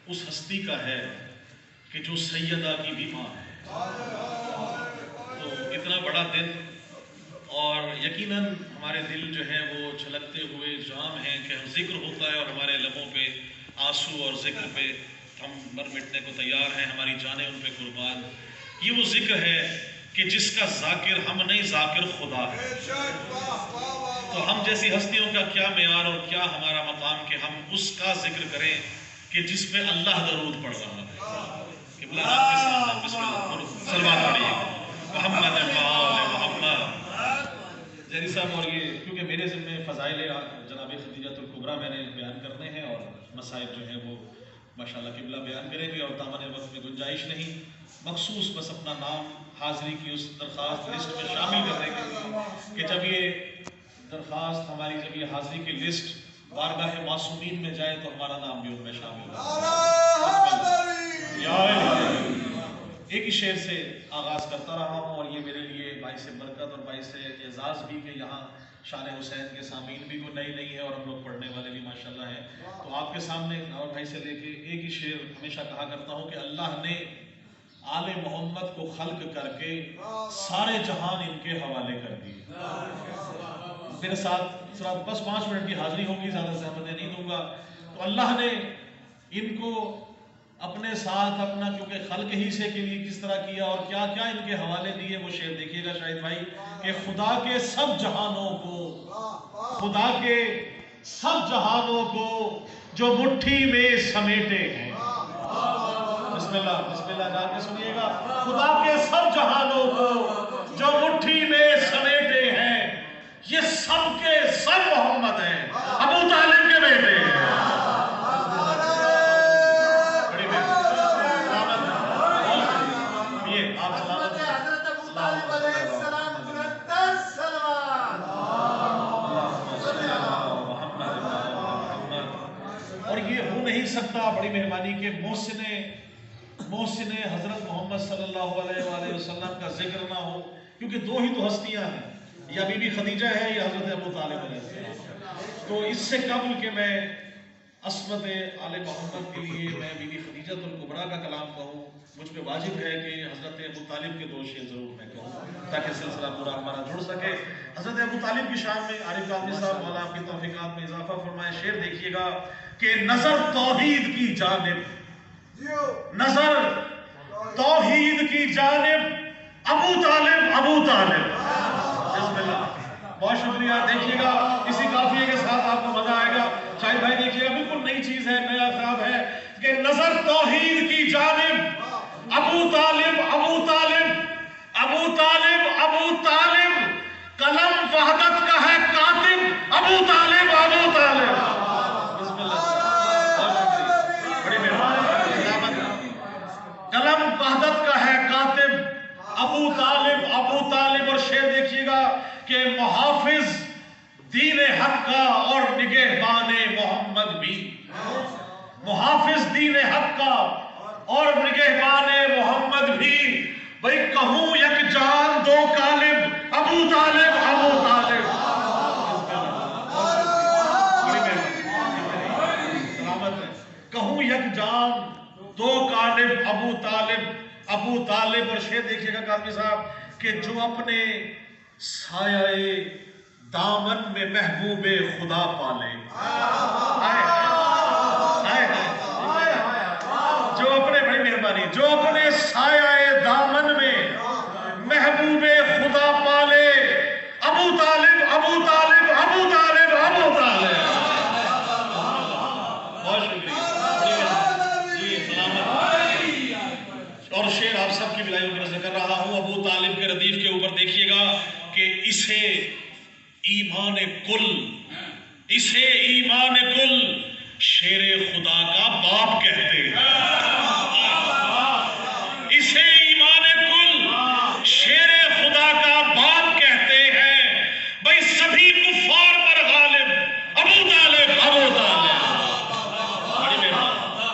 اس ہستی کا ہے کہ جو سیدہ کی بھی ماں ہے. تو اتنا بڑا دن، اور یقیناً ہمارے دل جو ہے وہ چھلکتے ہوئے جام ہیں کہ ذکر ہوتا ہے اور ہمارے لبوں پہ آنسو اور ذکر پہ ہم مر مٹنے کو تیار ہیں، ہماری جانیں ان پہ قربان. یہ وہ ذکر ہے کہ جس کا ذاکر ہم نہیں، ذاکر خدا ہے. تو ہم جیسی ہستیوں کا کیا معیار اور کیا ہمارا مقام کہ ہم اس کا ذکر کریں کہ جس پہ اللہ درود پڑھ رہا ہے. قبلہ رات کے سامنے بسم اللہ سلوات پڑھیے محمد محمد. زہری صاحب، اور یہ کیونکہ میرے ذمہ فضائل جناب خدیجۃ الکبریٰ میں نے بیان کرنے ہیں اور مصائب جو ہیں وہ ماشاءاللہ قبلہ بیان کریں گے، اور دامن وقت میں گنجائش نہیں، مخصوص بس اپنا نام حاضری کی اس درخواست لسٹ میں شامل کرنے کے لیے کہ جب یہ درخواست ہماری، جب یہ حاضری کی لسٹ بارگاہ معصومین میں جائے تو ہمارا نام بھی ان میں شامل ہو. ایک ہی شعر سے آغاز کرتا رہا ہوں، اور یہ میرے لیے باعث برکت اور باعث اعزاز بھی کہ یہاں شان حسین کے سامعین بھی کوئی نئی نہیں ہے اور ہم لوگ پڑھنے والے بھی ماشاءاللہ ہیں. تو آپ کے سامنے اور بھائی سے لے کے ایک ہی شعر ہمیشہ کہا کرتا ہوں کہ اللہ نے آل محمد کو خلق کر کے سارے جہان ان کے حوالے کر دیے. میرے ساتھ بس 5 منٹ کی حاضری ہوگی، زیادہ زحمتیں نہیں دوں گا. تو اللہ نے ان کو اپنے ساتھ اپنا، کیونکہ خلق ہی سے کے لیے کس طرح کیا اور کیا کیا ان کے حوالے دیے، وہ شعر دیکھیے گا شاہد بھائی کہ خدا کے سب جہانوں کو، خدا کے سب جہانوں کو جو مٹھی میں سمیٹے ہیں. بسم اللہ جا کے سنیے گا. خدا کے سب جہانوں کو جو مٹھی میں سمیٹے ہیں، یہ سب کے سب محمد ہیں، ابو طالب کے بیٹے ہیں. سکتا بڑی مہربانی کہ محسن حضرت محمد صلی اللہ علیہ وآلہ وسلم کا ذکر نہ ہو، کیونکہ دو ہی تو ہستیاں ہیں، یا بی بی خدیجہ ہے یا حضرت ابو طالب علیہ السلام. تو اس سے قبل کہ میں عصمت آل محمد کے لیے میں بی بی خدیجۃ الکبریٰ کا کلام کہوں، مجھ پہ واجب ہے کہ حضرت ابو طالب کے 2 شعر ضرور میں کہوں تاکہ سلسلہ پورا ہمارا جڑ سکے. حضرت ابو طالب کی شان میں عارف کاظمی صاحب مولا آپ کی توفیقات میں اضافہ فرمائے. شعر دیکھیے گا کہ نظر توحید کی جانب، نظر توحید کی جانب ابو طالب ابو طالب. بسم اللہ، بہت شکریہ. دیکھیے گا اسی قافیے کے ساتھ آپ کو مزہ آئے گا. شاہد بھائی دیکھیے گا، بالکل نئی چیز ہے، نیا خواب ہے کہ نظر توحید کی جانب ابو طالب ابو طالب ابو طالب ابو طالب، قلم وحدت کا ہے کاتب ابو طالب ابو طالب. قلم وحدت کا ہے کاتب ابو طالب ابو طالب. اور شعر دیکھیے گا کہ محافظ دین حق کا اور نگہبان محمد بھی، محافظ دین حق کا اور نگہبان محمد بھی. بھئی کہوں یک جان 2 کالب ابو طالب ابو طالب. کہوں یک جان 2 کالب ابو طالب ابو طالب. اور شعر دیکھیے گا کاظمی صاحب کہ جو اپنے سایہ دامن میں محبوب خدا پالے، جو اپنے، بڑی مہربانی، جو اپنے سایہ دامن میں محبوب خدا پالے ابو طالب ابو طالب ابو طالب ابو طالب. بہت شکریہ. اور شعر آپ سب کی بلائیوں میں ذکر رہا ہوں. ابو طالب کے ردیف کے اوپر دیکھیے گا کہ اسے ایمان کل، اسے ایمان کل شیر خدا کا باپ کہتے ہیں. اسے ایمان کل شیر خدا کا باپ کہتے ہیں. بھئی سبھی کفار پر غالب ابو طالب ابو طالب.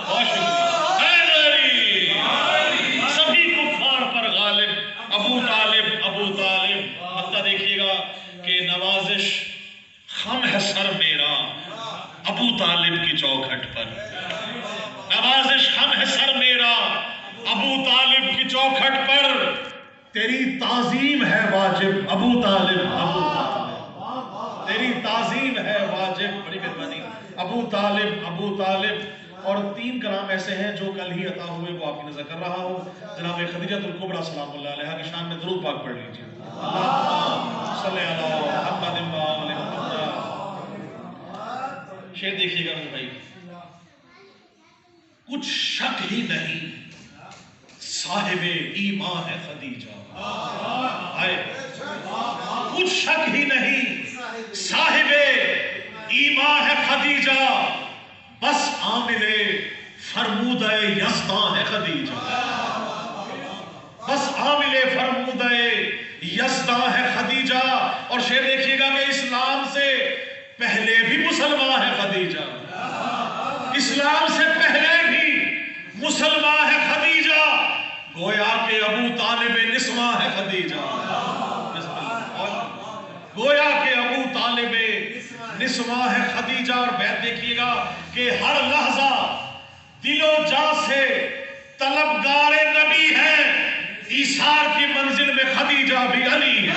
بہت شکریہ. سبھی کفار پر غالب ابو طالب ابو طالب. حتیٰ دیکھیے گا کہ نوازش خم ہے سر میرا ابو طالب کی چوکھٹ پر. ابو طالب کی چوکھٹ پر تیری تعظیم ہے واجب، ابو طالب ابو طالب تیری تعظیم ہے واجب، بڑی مہربانی، ابو طالب ابو طالب۔ اور 3 کلام ایسے ہیں جو کل ہی عطا ہوئے، وہ آپ کی نظر کر رہا ہوں۔ جناب خدیجہ الکبریٰ سلام اللہ علیہا کی شان میں درود پاک پڑھ لیجیے، اللہم صلی علی محمد و آل محمد۔ شعر دیکھیے گا میرے بھائی، کچھ شک ہی نہیں صاحب ایمان ہے خدیجہ، کچھ شک ہی نہیں صاحب ایمان ہے خدیجہ، بس عامل فرمودہ یزداں ہے خدیجہ، بس عامل فرمودہ یزداں ہے خدیجہ۔ اور شعر دیکھیے گا کہ اسلام سے پہلے بھی مسلمان ہے خدیجہ، اسلام سے پہلے بھی مسلمان ہے خدیجہ، گویا کہ ابو طالب نسواں ہے خدیجہ، گویا کہ ابو طالب نسواں ہے خدیجہ۔ اور بیت دیکھیے گا کہ ہر لحظہ دل و جان سے طلبگار نبی ہے، ایثار کی منزل میں خدیجہ بھی علی ہے،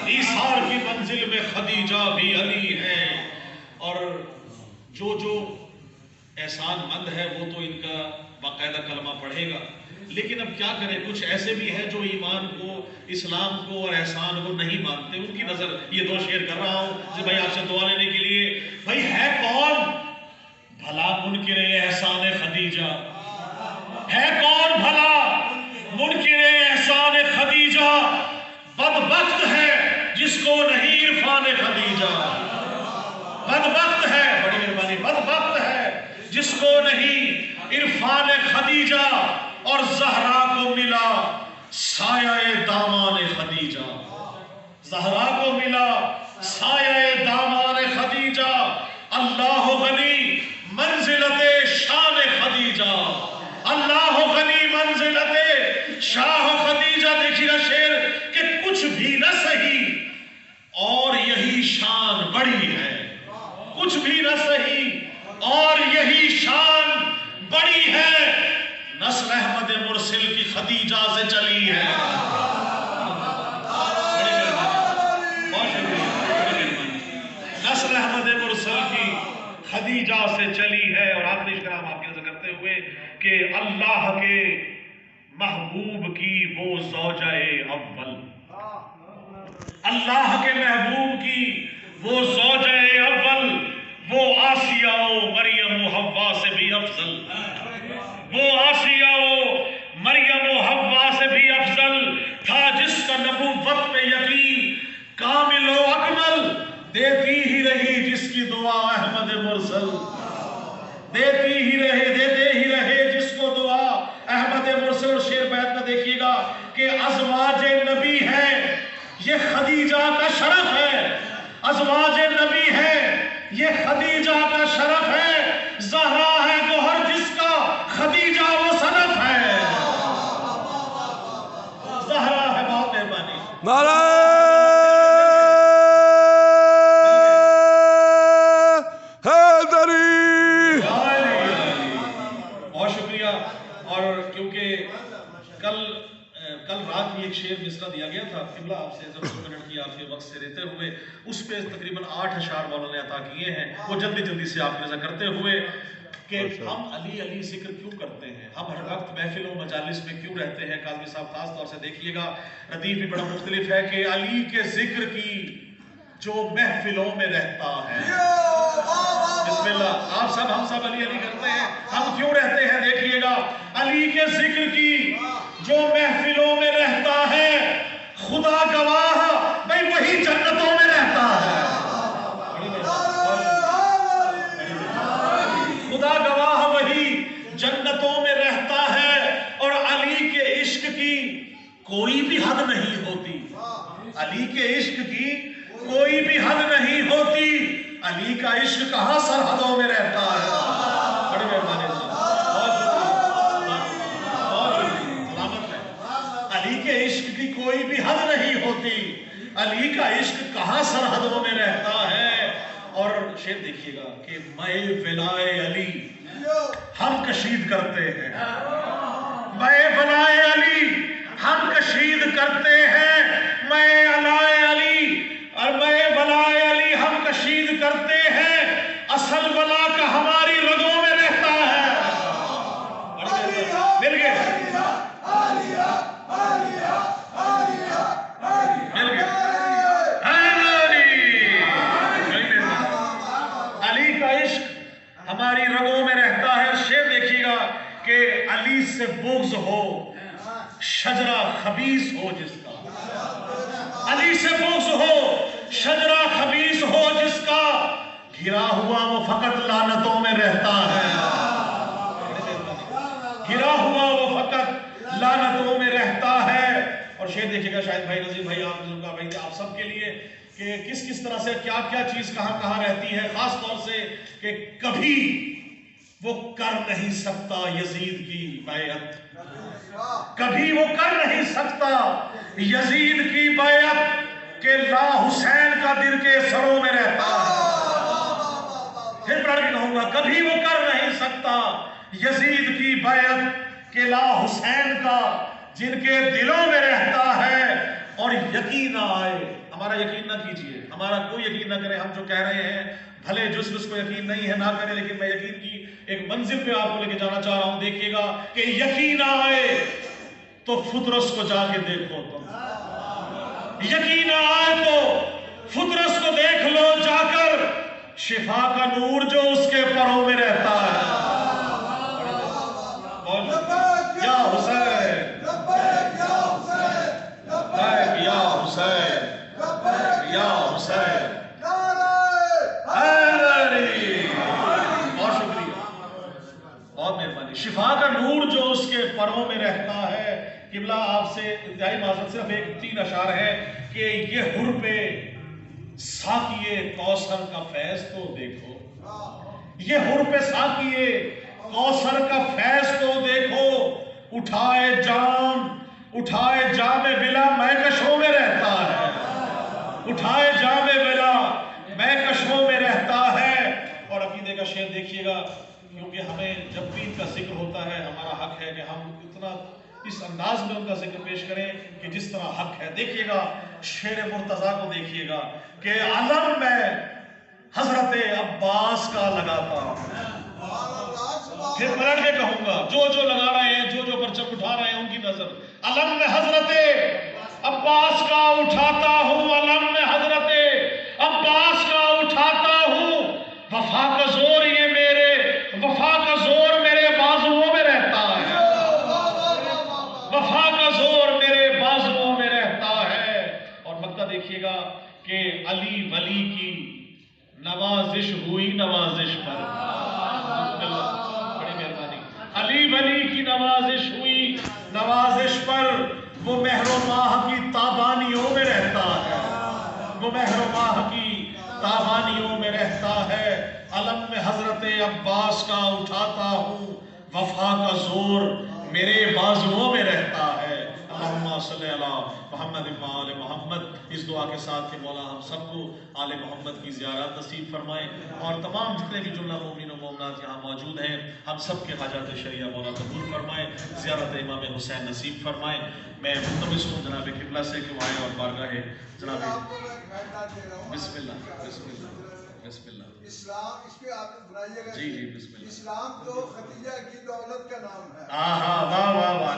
ایثار کی منزل میں خدیجہ بھی علی ہے۔ اور جو احسان مند ہے وہ تو ان کا باقاعدہ کلمہ پڑھے گا، لیکن اب کیا کریں، کچھ ایسے بھی ہیں جو ایمان کو، اسلام کو اور احسان کو نہیں مانتے، ان کی نظر یہ 2 شعر کر رہا ہوں جی بھائی آپ سے دعا لینے کے لیے۔ بھائی ہے کون بھلا منکر احسان خدیجہ، ہے کون بھلا منکر احسان خدیجہ، بدبخت ہے جس کو نہیں عرفان خدیجہ، بدبخت ہے، بڑی مہربانی، بدبخت ہے جس کو نہیں عرفان خدیجہ، اور زہرا کو ملا سایہ دامان خدیجہ، زہرا کو ملا سایہ دامان خدیجہ، اللہ غنی منزلت شان خدیجہ، اللہ غنی منزلت شاہ خدیجہ۔ دیکھیے گا شعر کہ کچھ بھی نہ سہی اور یہی شان بڑی ہے، کچھ بھی نہ سہی اور یہی شان بڑی ہے، نسل احمد مرسل کی خدیجہ سے چلی ہے، نسل احمد مرسل کی خدیجہ سے چلی ہے۔ اور آخری کلام آپ کی نظر کرتے ہوئے کہ اللہ کے محبوب کی وہ زوجہ اول، اللہ کے محبوب کی وہ زوجہ اول، وہ آسیہ و مریم و حوا سے بھی افضل، وہ آسیہ و مریم و حوا سے بھی افضل تھا، جس کا نبوت میں یقین کامل و اکمل، دیتی ہی رہی جس کی دعا احمد مرسل، دیتی ہی رہے، دیتے ہی رہے جس کو دعا احمد مرسل۔ اور شعر بیت میں دیکھیے گا کہ ازواج نبی ہے یہ خدیجہ کا شرف ہے، ازواج نبی ہے یہ خدیجہ کا شرف ہے، زہرا ہے گوہر جس کا خدیجہ وہ صنف ہے، زہرا ہے، بہت مہربانی، نعرہ حیدری، بہت شکریہ۔ اور کیونکہ کل رات بھی ایک شعر مصرع دیا گیا تھا، قبلہ آپ سے 2 منٹ کی آپ کے وقت سے لیتے ہوئے، اس پہ تقریباً 8 اشعار مولانا نے عطا کیے ہیں، وہ جلدی سے آپ نظر کرتے ہوئے کہ ہم علی علی ذکر کیوں کرتے ہیں، ہم ہر وقت محفلوں مجالس میں کیوں رہتے ہیں۔ قاضی صاحب خاص طور سے دیکھیے گا ردیف بھی بڑا مختلف ہے کہ علی کے ذکر کی جو محفلوں میں رہتا ہے، بسم اللہ، آپ سب ہم سب علی علی کرتے ہیں، ہم کیوں رہتے ہیں؟ دیکھیے گا علی کے ذکر کی جو محفلوں میں رہتا ہے، خدا گواہ بھئی وہی جنتوں میں رہتا ہے، خدا گواہ وہی جنتوں میں رہتا ہے۔ اور علی کے عشق کی کوئی بھی حد نہیں ہوتی، علی کے عشق کی کوئی بھی حد نہیں ہوتی، علی کا عشق کہاں سرحدوں میں رہتا ہے، بڑے مہربانی سلامت ہے، علی کے عشق کی کوئی بھی حد نہیں ہوتی، علی کا عشق کہاں سرحدوں میں رہتا ہے۔ اور شعر دیکھیے گا کہ میں ولائے علی ہم کشید کرتے ہیں، میں ولائے علی ہم کشید کرتے ہیں، میں ولائے علی اور میں ولائے علی ہم کشید کرتے ہیں، اصل ولا کا ہماری رگوں میں رہتا ہے۔ مل گئے علی کا عشق ہماری رگوں میں رہتا ہے۔ شعر دیکھیے گا کہ علی سے بغض ہو شجرہ خبیث ہو جس کا، علی سے بغض ہو شجرہ خبیث ہو جس کا، گھرا ہوا وہ فقط لعنتوں میں رہتا ہے، گھرا ہوا وہ فقط لعنتوں میں رہتا ہے۔ اور شعر دیکھیے گا شاید بھائی نظیر بھائی آپ سب کے لیے کہ کس طرح سے کیا کیا چیز کہاں کہاں رہتی ہے، خاص طور سے کہ کبھی وہ کر نہیں سکتا یزید کی بیعت، کبھی وہ کر نہیں سکتا یزید کی بیعت کہ لا حسین کا دل کے سروں میں رہتا ہے۔ پھر پڑھ کے کہوں گا کبھی وہ کر نہیں سکتا یزید کی بیعت کہ لا حسین کا جن کے دلوں میں رہتا ہے۔ اور یقین نہ آئے، ہمارا یقین نہ کیجئے، ہمارا کوئی یقین نہ کرے، ہم جو کہہ رہے ہیں بھلے جس کو یقین نہیں ہے نہ کرے، لیکن میں یقین کی ایک منزل پہ آپ کو لے کے جانا چاہ رہا ہوں۔ دیکھیے گا کہ یقین نہ آئے تو فطرس کو جا کے دیکھو، تم یقین نہ آئے تو فطرس کو دیکھ لو جا کر، شفا کا نور جو اس کے پروں میں رہتا ہے۔ یا حسین یا حسین یا حسین، بہت شکریہ، بہت مہربانی۔ شفا کا نور جو اس کے پروں میں رہتا ہے۔ قبلہ آپ سے انتہائی معذرت، صرف ایک 3 اشعار ہے کہ یہ حر پہ ساقیے کوثر کا فیض تو دیکھو، یہ حر پہ ساقیے کوثر کا فیض تو دیکھو، اٹھائے جام بلا میں کشوں میں رہتا ہے، اٹھائے جام بلا میں کشوں میں رہتا ہے۔ اور عقیدے کا شعر دیکھیے گا، کیونکہ ہمیں جب بھی ان کا ذکر ہوتا ہے ہمارا حق ہے کہ ہم اتنا اس انداز میں ان کا ذکر پیش کریں کہ جس طرح حق ہے۔ دیکھیے گا شعر مرتضیٰ کو دیکھیے گا کہ علم میں حضرت عباس کا لگاتا ہوں، پھر پلٹ کے کہوں گا جو لگا رہے ہیں، جو پرچم اٹھا رہے ہیں ان کی نظر، علم میں حضرت عباس کا اٹھاتا ہوں، علم میں حضرت عباس کا اٹھاتا ہوں، وفا کا زور یہ میرے بازوؤں میں رہتا ہے، وفا کا زور میرے بازوؤں میں رہتا ہے۔ اور مکہ دیکھیے گا کہ علی ولی کی نوازش ہوئی نوازش پر، بڑی مہربانی، علی ولی کی نوازش ہوئی نوازش پر، وہ مہر و ماہ کی تابانیوں میں رہتا ہے، وہ مہر و ماہ کی تابانیوں میں رہتا ہے۔ علم میں حضرت عباس کا اٹھاتا ہوں، وفا کا زور میرے بازوؤں میں رہتا ہے۔ اللہم صلی علی محمد و آل محمد۔ اس دعا کے ساتھ کہ مولا ہم سب کو آل محمد کی زیارت نصیب فرمائے، اور تمام جتنے بھی جملہ مومنین و مومنات یہاں موجود ہیں ہم سب کے حاجات شریعہ مولا قبول فرمائے، زیارت امام حسین نصیب فرمائے۔ میں ملتمس ہوں جناب قبلہ سے کہ وہ آئے اور بارگاہ جناب بسم اللہ بسم اللہ بسم اللہ اسلام، اس پہ آپ بنائیے گا جی بسم اللہ۔ اسلام تو خدیجہ کی دولت کا نام ہے۔ واہ واہ واہ واہ،